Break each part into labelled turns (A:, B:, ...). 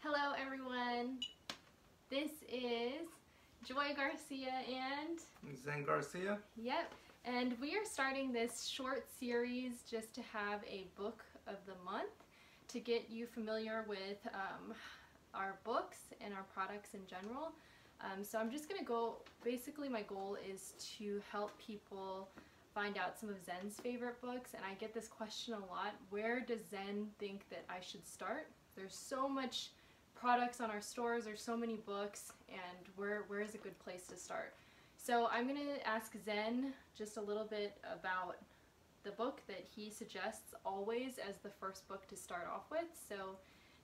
A: Hello everyone, this is Joy Garcia and
B: Zen Garcia.
A: Yep, and we are starting this short series just to have a book of the month to get you familiar with our books and our products in general. So I'm just going to go, basically my goal is to help people find out some of Zen's favorite books, and I get this question a lot: where does Zen think that I should start? There's so much products on our stores, there's so many books, and where is a good place to start? So I'm going to ask Zen just a little bit about the book that he suggests always as the first book to start off with. So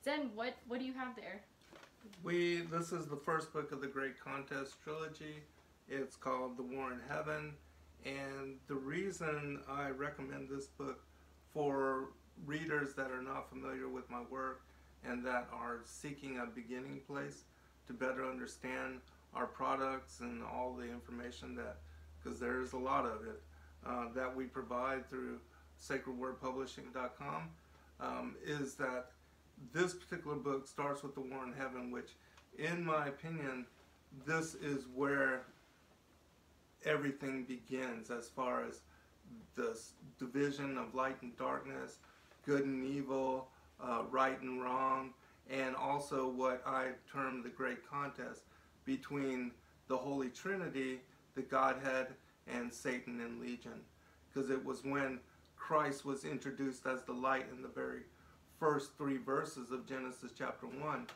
A: Zen, what do you have there?
B: This is the first book of the Great Contest trilogy. It's called The War in Heaven, and the reason I recommend this book for readers that are not familiar with my work and that are seeking a beginning place to better understand our products and all the information that, because there's a lot of it, that we provide through sacredwordpublishing.com, is that this particular book starts with The War in Heaven, which, in my opinion, this is where everything begins as far as the division of light and darkness, good and evil, right and wrong, and also what I term the great contest between the Holy Trinity, the Godhead, and Satan and Legion. Because it was when Christ was introduced as the light in the very first 3 verses of Genesis chapter 1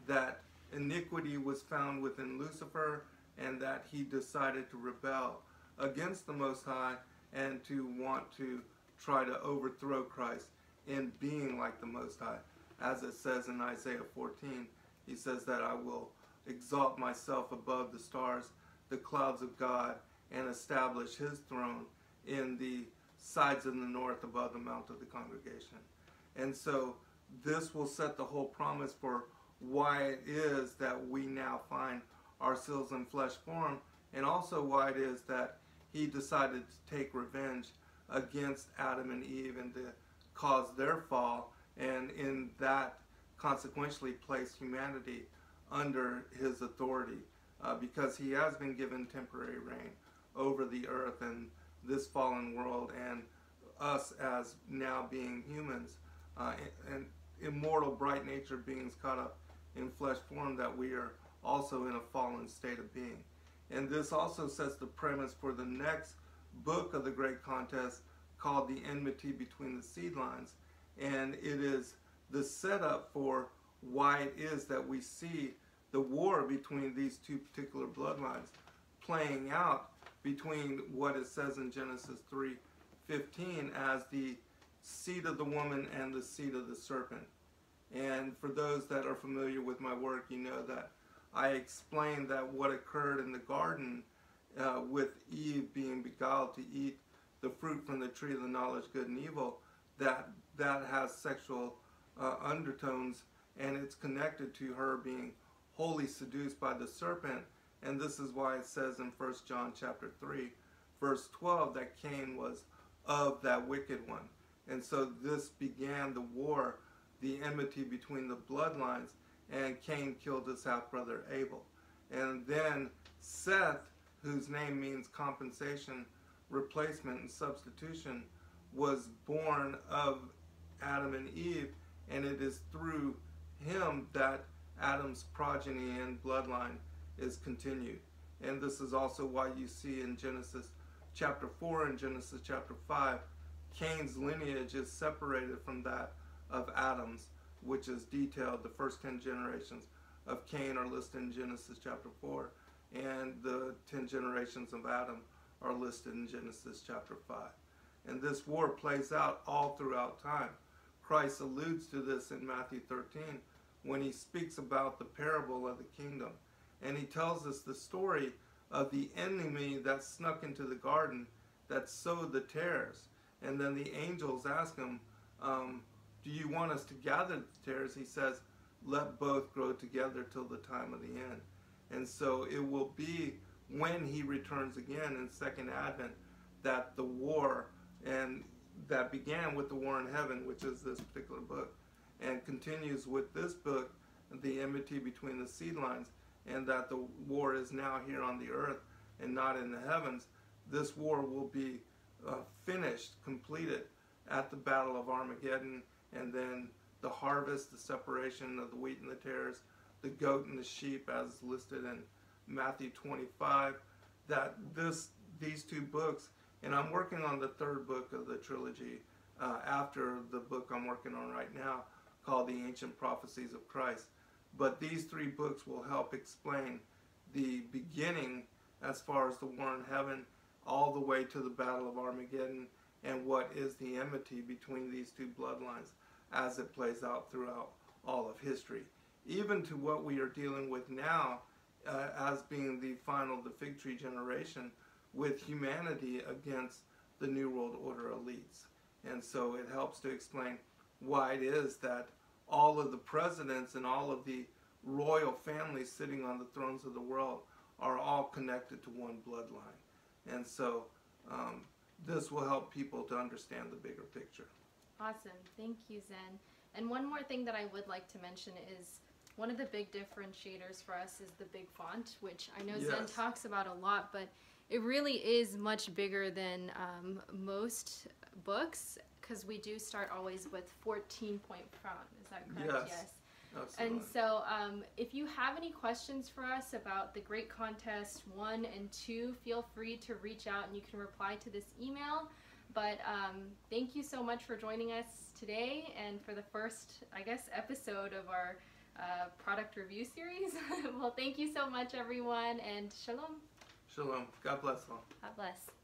B: that iniquity was found within Lucifer, and that he decided to rebel against the Most High and to want to try to overthrow Christ in being like the Most High. As it says in Isaiah 14, he says that I will exalt myself above the stars, the clouds of God, and establish his throne in the sides of the north above the mount of the congregation. And so this will set the whole promise for why it is that we now find ourselves in flesh form, and also why it is that he decided to take revenge against Adam and Eve and to cause their fall, and in that consequentially place humanity under his authority, because he has been given temporary reign over the earth and this fallen world, and us as now being humans and immortal bright nature beings caught up in flesh form, that we are also in a fallen state of being. And this also sets the premise for the next book of the Great Contest, called The Enmity Between the Seedlines, and it is the setup for why it is that we see the war between these two particular bloodlines playing out between what it says in Genesis 3:15 as the seed of the woman and the seed of the serpent. And for those that are familiar with my work, you know that I explained that what occurred in the garden with Eve being beguiled to eat the fruit from the tree of the knowledge good and evil, that has sexual undertones, and it's connected to her being wholly seduced by the serpent. And this is why it says in 1 John chapter 3 verse 12 that Cain was of that wicked one. And so this began the war, the enmity between the bloodlines, and Cain killed his half-brother Abel. And then Seth, whose name means compensation, replacement, and substitution, was born of Adam and Eve, and it is through him that Adam's progeny and bloodline is continued. And this is also why you see in Genesis chapter 4 and Genesis chapter 5, Cain's lineage is separated from that of Adam's, which is detailed. The first 10 generations of Cain are listed in Genesis chapter 4, and the 10 generations of Adam are listed in Genesis chapter 5. And this war plays out all throughout time. Christ alludes to this in Matthew 13 when he speaks about the parable of the kingdom. And he tells us the story of the enemy that snuck into the garden that sowed the tares. And then the angels ask him, do you want us to gather the tares? He says, let both grow together till the time of the end. And so it will be when he returns again in Second Advent that the war, and that began with the War in Heaven, which is this particular book, and continues with this book the enmity between the seedlines, and that the war is now here on the earth and not in the heavens. This war will be finished, completed at the Battle of Armageddon, and then the harvest, the separation of the wheat and the tares, the goat and the sheep, as listed in Matthew 25. That these two books, and I'm working on the third book of the trilogy after the book I'm working on right now, called The Ancient Prophecies of Christ. But these three books will help explain the beginning as far as the war in heaven, all the way to the Battle of Armageddon, and what is the enmity between these two bloodlines as it plays out throughout all of history, even to what we are dealing with now as being the final, the fig tree generation, with humanity against the New World Order elites. And so it helps to explain why it is that all of the presidents and all of the royal families sitting on the thrones of the world are all connected to one bloodline. And so this will help people to understand the bigger picture.
A: Awesome. Thank you, Zen. And one more thing that I would like to mention is one of the big differentiators for us is the big font, which I know Zen talks about a lot, but it really is much bigger than most books, because we do start always with 14-point font. Is that correct?
B: Yes. Absolutely.
A: And so if you have any questions for us about the Great Contest 1 and 2, feel free to reach out and you can reply to this email. But thank you so much for joining us today and for the first, I guess, episode of our product review series. Well, thank you so much, everyone, and shalom.
B: Shalom. God bless all.
A: God bless.